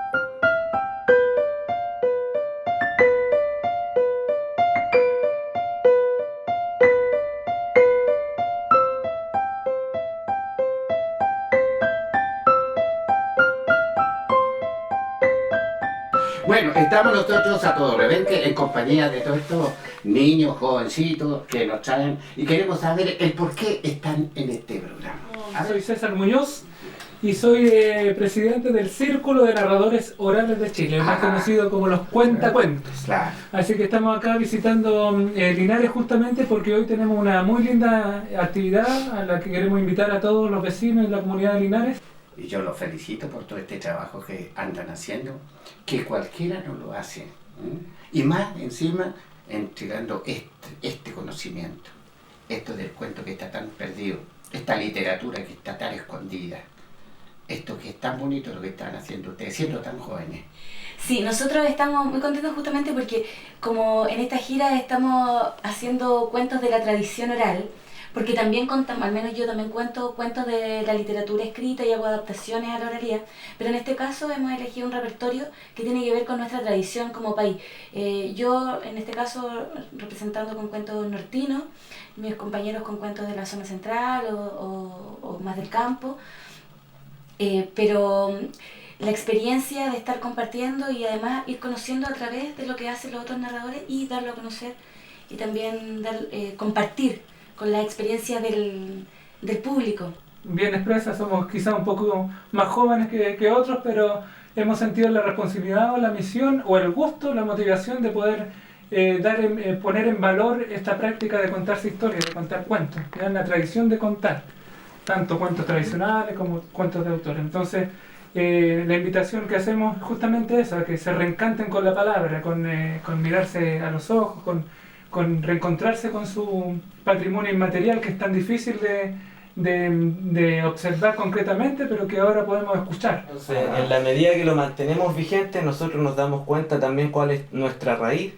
Bueno, estamos nosotros a todo revenque en compañía de todos estos niños, jovencitos que nos traen y queremos saber el por qué están en este programa. Soy César Muñoz y soy presidente del Círculo de Narradores Orales de Chile, más conocido como los Cuentacuentos. Claro. Así que estamos acá visitando Linares justamente porque hoy tenemos una muy linda actividad a la que queremos invitar a todos los vecinos y la comunidad de Linares. y yo los felicito por todo este trabajo que andan haciendo, que cualquiera no lo hace. Y más encima, entregando este conocimiento, esto del cuento que está tan perdido, esta literatura que está tan escondida, esto que es tan bonito lo que están haciendo ustedes, siendo tan jóvenes. Sí, nosotros estamos muy contentos justamente porque como en esta gira estamos haciendo cuentos de la tradición oral, porque también contamos, al menos yo también cuento cuentos de la literatura escrita y hago adaptaciones a la oralidad, pero en este caso hemos elegido un repertorio que tiene que ver con nuestra tradición como país. Yo en este caso representando con cuentos nortinos, mis compañeros con cuentos de la zona central o más del campo, pero la experiencia de estar compartiendo y además ir conociendo a través de lo que hacen los otros narradores y darlo a conocer y también compartir con la experiencia del público. Bien expresa, somos quizá un poco más jóvenes que otros, pero hemos sentido la responsabilidad o la misión o el gusto, la motivación de poder poner en valor esta práctica de contarse historias, de contar cuentos, que es la tradición de contar, tanto cuentos tradicionales como cuentos de autor. Entonces, la invitación que hacemos justamente es a que se reencanten con la palabra, con mirarse a los ojos, con reencontrarse con su patrimonio inmaterial que es tan difícil de observar concretamente, pero que ahora podemos escuchar. Entonces, en la medida que lo mantenemos vigente, nosotros nos damos cuenta también cuál es nuestra raíz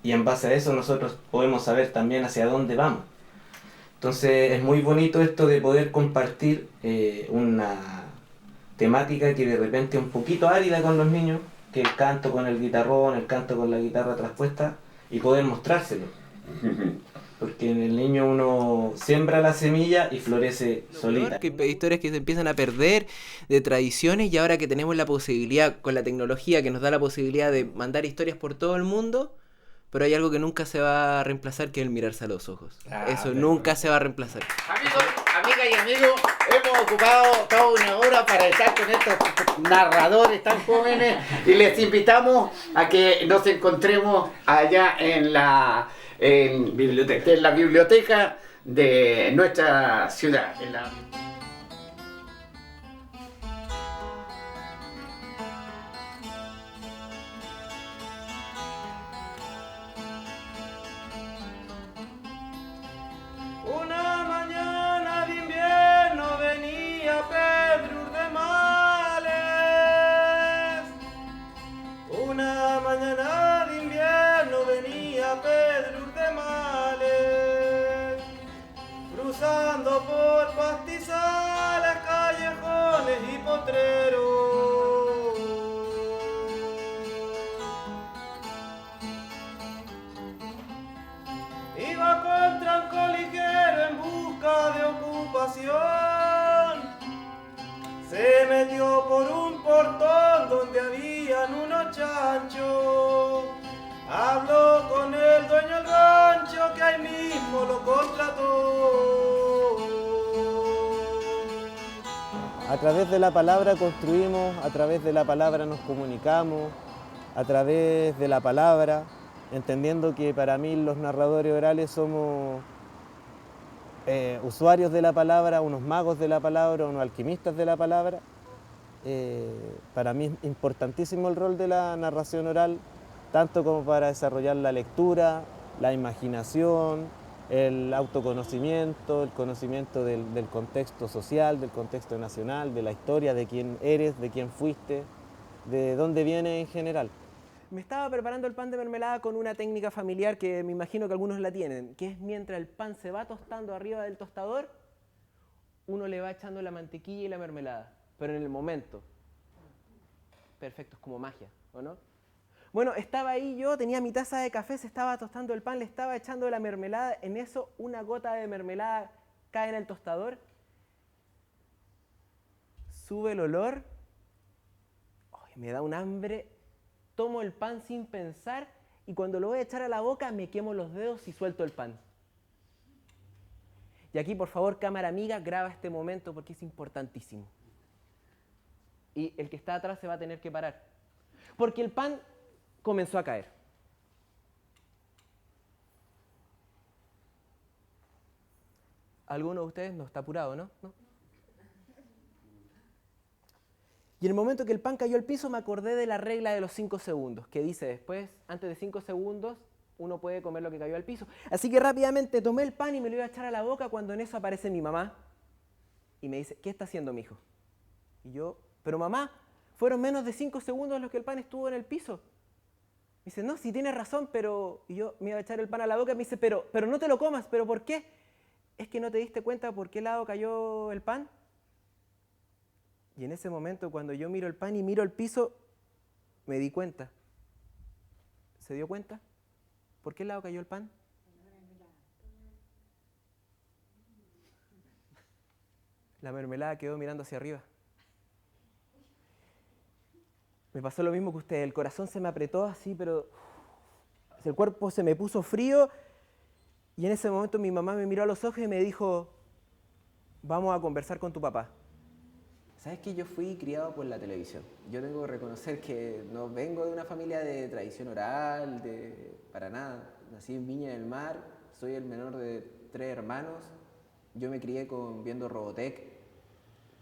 y en base a eso nosotros podemos saber también hacia dónde vamos. Entonces es muy bonito esto de poder compartir una temática que de repente es un poquito árida con los niños, que el canto con el guitarrón, el canto con la guitarra traspuesta, y poder mostrárselo. Porque en el niño uno siembra la semilla y florece solita. Que historias que se empiezan a perder, de tradiciones, y ahora que tenemos la posibilidad, con la tecnología que nos da la posibilidad de mandar historias por todo el mundo, pero hay algo que nunca se va a reemplazar, que es el mirarse a los ojos. Eso nunca se va a reemplazar. Amigos, amigas y amigos, hemos ocupado toda una hora para estar con estos narradores tan jóvenes y les invitamos a que nos encontremos allá en la biblioteca de nuestra ciudad. Una mañana de invierno venía Pedro Urdemales. Una mañana de invierno venía Pedro Urdemales, cruzando por pastizales, callejones y potreros. Iba con tranco ligero en busca de ocupación. Se metió por un portón donde habían unos chanchos. Habló con el dueño del rancho que ahí mismo lo contrató. A través de la palabra construimos, a través de la palabra nos comunicamos, a través de la palabra, entendiendo que para mí los narradores orales somos usuarios de la palabra, unos magos de la palabra, unos alquimistas de la palabra. Para mí es importantísimo el rol de la narración oral, tanto como para desarrollar la lectura, la imaginación, el autoconocimiento, el conocimiento del contexto social, del contexto nacional, de la historia, de quién eres, de quién fuiste, de dónde vienes en general. Me estaba preparando el pan de mermelada con una técnica familiar que me imagino que algunos la tienen, que es mientras el pan se va tostando arriba del tostador, uno le va echando la mantequilla y la mermelada, pero en el momento. Perfecto, es como magia, ¿o no? Bueno, estaba ahí yo, tenía mi taza de café, se estaba tostando el pan, le estaba echando la mermelada, en eso una gota de mermelada cae en el tostador, sube el olor, me da un hambre. Tomo el pan sin pensar y cuando lo voy a echar a la boca me quemo los dedos y suelto el pan. Y aquí, por favor, cámara amiga, graba este momento porque es importantísimo. Y el que está atrás se va a tener que parar. Porque el pan comenzó a caer. ¿Alguno de ustedes no está apurado, no? ¿No? Y en el momento que el pan cayó al piso me acordé de la regla de los 5 segundos, que dice después, antes de 5 segundos, uno puede comer lo que cayó al piso. Así que rápidamente tomé el pan y me lo iba a echar a la boca cuando en eso aparece mi mamá y me dice, ¿qué está haciendo mi hijo? Y yo, pero mamá, fueron menos de 5 segundos los que el pan estuvo en el piso. Me dice, no, sí tienes razón, pero... Y yo me iba a echar el pan a la boca y me dice, pero no te lo comas, ¿pero por qué? ¿Es que no te diste cuenta por qué lado cayó el pan? Y en ese momento, cuando yo miro el pan y miro el piso, me di cuenta. ¿Se dio cuenta? ¿Por qué lado cayó el pan? La mermelada quedó mirando hacia arriba. Me pasó lo mismo que usted, el corazón se me apretó así, pero el cuerpo se me puso frío y en ese momento mi mamá me miró a los ojos y me dijo, vamos a conversar con tu papá. ¿Sabes que yo fui criado por la televisión? Yo tengo que reconocer que no vengo de una familia de tradición oral, para nada. Nací en Viña del Mar, soy el menor de 3 hermanos. Yo me crié viendo Robotech,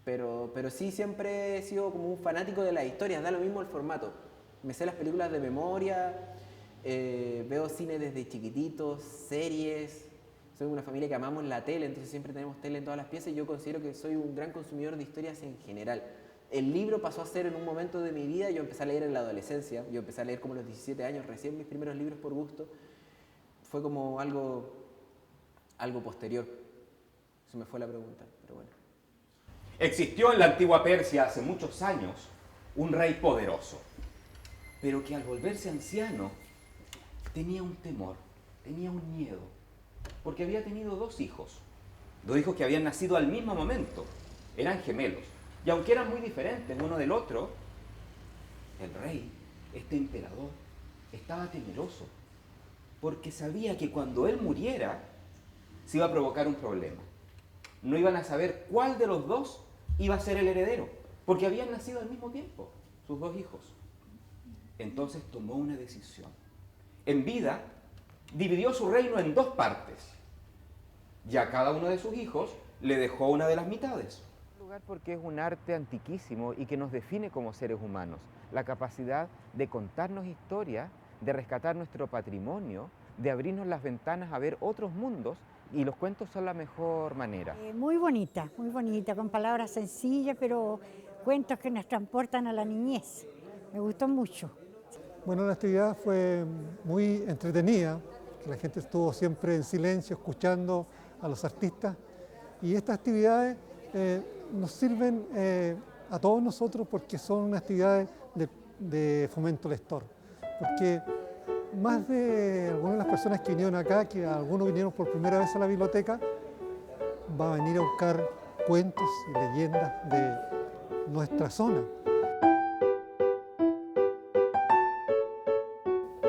pero sí siempre he sido como un fanático de las historias, da lo mismo el formato. Me sé las películas de memoria, veo cine desde chiquititos, series. Soy una familia que amamos la tele, entonces siempre tenemos tele en todas las piezas y yo considero que soy un gran consumidor de historias en general. El libro pasó a ser en un momento de mi vida, yo empecé a leer en la adolescencia, yo empecé a leer como a los 17 años, recién mis primeros libros por gusto. Fue como algo posterior. Se me fue la pregunta, pero bueno. Existió en la antigua Persia hace muchos años un rey poderoso, pero que al volverse anciano tenía un temor, tenía un miedo. Porque había tenido 2 hijos que habían nacido al mismo momento, eran gemelos, y aunque eran muy diferentes uno del otro, el rey, este emperador, estaba temeroso, porque sabía que cuando él muriera, se iba a provocar un problema. No iban a saber cuál de los 2 iba a ser el heredero, porque habían nacido al mismo tiempo, sus 2 hijos. Entonces tomó una decisión. En vida, dividió su reino en 2 partes y a cada uno de sus hijos le dejó una de las mitades. Porque es un arte antiquísimo y que nos define como seres humanos. La capacidad de contarnos historias, de rescatar nuestro patrimonio, de abrirnos las ventanas a ver otros mundos, y los cuentos son la mejor manera. Muy bonita, con palabras sencillas, pero cuentos que nos transportan a la niñez. Me gustó mucho. Bueno, la actividad fue muy entretenida, la gente estuvo siempre en silencio escuchando a los artistas, y estas actividades nos sirven a todos nosotros porque son unas actividades de fomento lector, porque más de algunas de las personas que vinieron acá, que algunos vinieron por primera vez a la biblioteca, va a venir a buscar cuentos y leyendas de nuestra zona.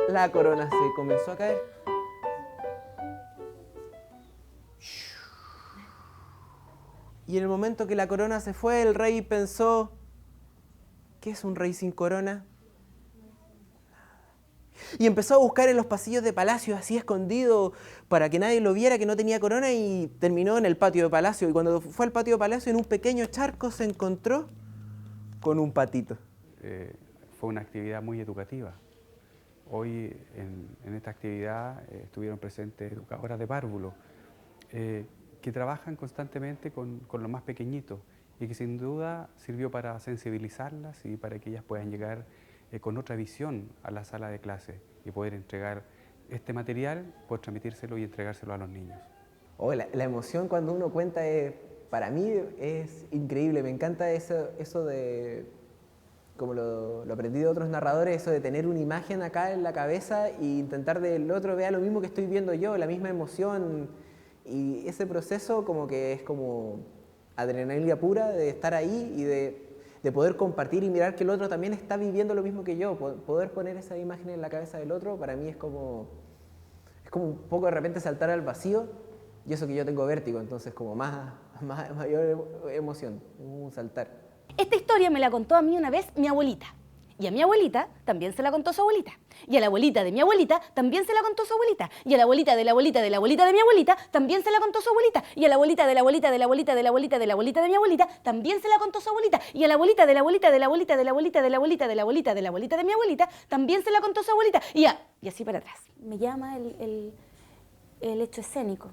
La corona se comenzó a caer. Y en el momento que la corona se fue, el rey pensó, ¿qué es un rey sin corona? Y empezó a buscar en los pasillos de palacio, así escondido, para que nadie lo viera que no tenía corona, y terminó en el patio de palacio. Y cuando fue al patio de palacio, en un pequeño charco se encontró con un patito. Fue una actividad muy educativa. Hoy en esta actividad estuvieron presentes educadoras de párvulo que trabajan constantemente con los más pequeñitos y que sin duda sirvió para sensibilizarlas y para que ellas puedan llegar con otra visión a la sala de clase y poder entregar este material, poder transmitírselo y entregárselo a los niños. Oh, la emoción cuando uno cuenta para mí es increíble. Me encanta eso de, como lo aprendí de otros narradores, eso de tener una imagen acá en la cabeza e intentar del otro vea lo mismo que estoy viendo yo, la misma emoción. Y ese proceso como que es como adrenalina pura de estar ahí y de poder compartir y mirar que el otro también está viviendo lo mismo que yo. Poder poner esa imagen en la cabeza del otro para mí es como un poco de repente saltar al vacío, y eso que yo tengo vértigo, entonces como mayor emoción, un saltar. Esta historia me la contó a mí una vez mi abuelita. Y a mi abuelita también se la contó su abuelita. Y a la abuelita de mi abuelita también se la contó su abuelita. Y a la abuelita de la abuelita de la abuelita de mi abuelita también se la contó su abuelita. Y a la abuelita de la abuelita de la abuelita de la abuelita de la abuelita de mi abuelita también se la contó su abuelita. Y a la abuelita de la abuelita de la abuelita de la abuelita de la abuelita de la abuelita de la abuelita de mi abuelita también se la contó su abuelita. Y así para atrás. Me llama el hecho escénico.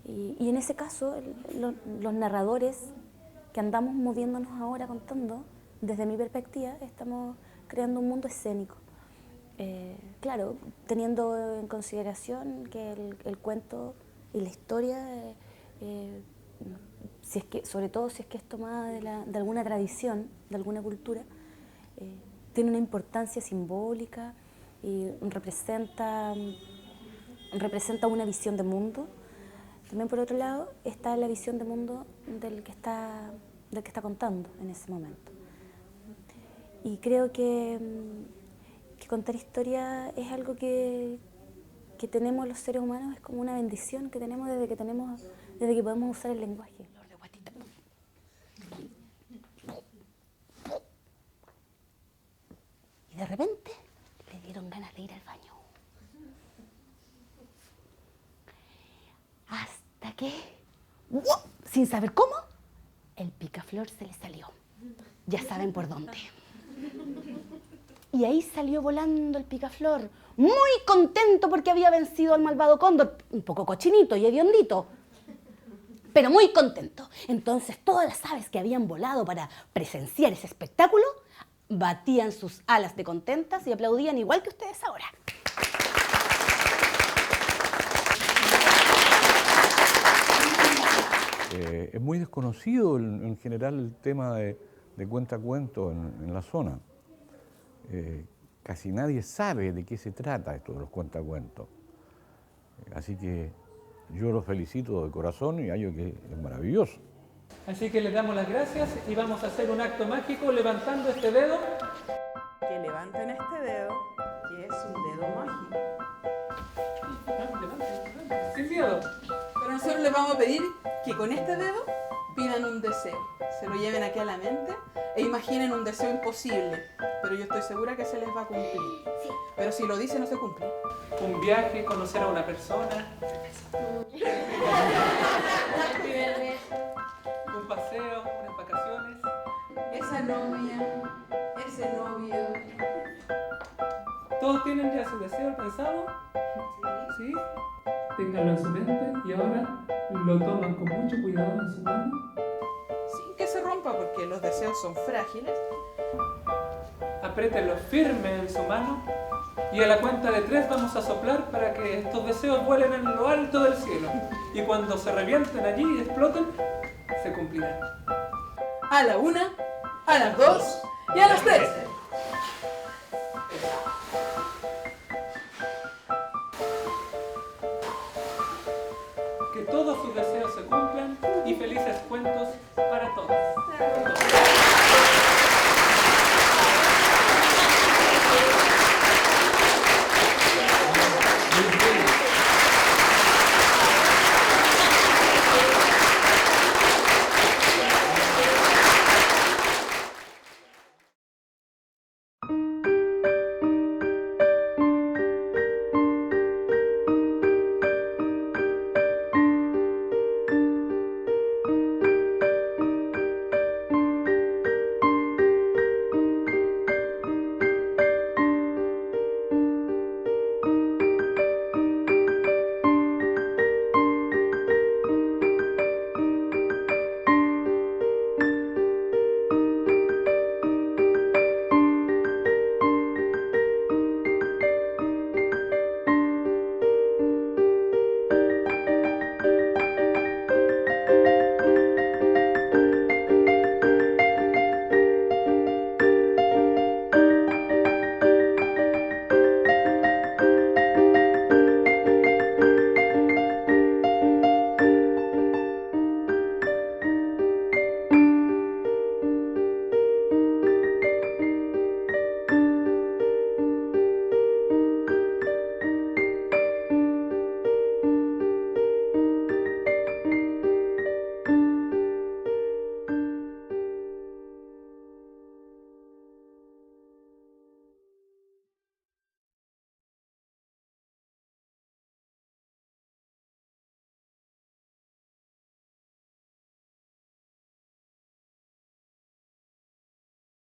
Y en ese caso, los narradores que andamos moviéndonos ahora contando, desde mi perspectiva, estamos creando un mundo escénico. Claro, teniendo en consideración que el cuento y la historia, si es que, sobre todo si es que es tomada de alguna tradición, de alguna cultura, tiene una importancia simbólica y representa una visión de mundo. También por otro lado está la visión de mundo del que está contando en ese momento. Y creo que contar historia es algo que tenemos los seres humanos, es como una bendición que tenemos desde que podemos usar el lenguaje. Y de repente le dieron ganas de ir al baño. Hasta que, sin saber cómo, el picaflor se le salió. Ya saben por dónde. Y ahí salió volando el picaflor, muy contento porque había vencido al malvado cóndor, un poco cochinito y hediondito, pero muy contento. Entonces todas las aves que habían volado para presenciar ese espectáculo batían sus alas de contentas y aplaudían igual que ustedes ahora. Es muy desconocido en general el tema de cuentacuentos en la zona. Casi nadie sabe de qué se trata esto de los cuentacuentos. Así que yo los felicito de corazón y hallo que es maravilloso. Así que les damos las gracias y vamos a hacer un acto mágico levantando este dedo. Que levanten este dedo, que es un dedo mágico. Sin miedo. Pero nosotros les vamos a pedir que con este dedo pidan un deseo. Se lo lleven aquí a la mente e imaginen un deseo imposible. Pero yo estoy segura que se les va a cumplir. Sí. Pero si lo dicen, no se cumple. Un viaje, conocer a una persona. Un paseo, unas vacaciones. Esa novia, ese novio. ¿Todos tienen ya su deseo pensado? Sí. Ténganlo en su mente y ahora lo toman con mucho cuidado en su mano. Sin que se rompa porque los deseos son frágiles. Apriétenlo firme en su mano y a la cuenta de 3 vamos a soplar para que estos deseos vuelen en lo alto del cielo. Y cuando se revienten allí y exploten, se cumplirán. A la 1, a las 2 y a las 3. Que todos sus deseos se cumplan y felices cuentos para todos.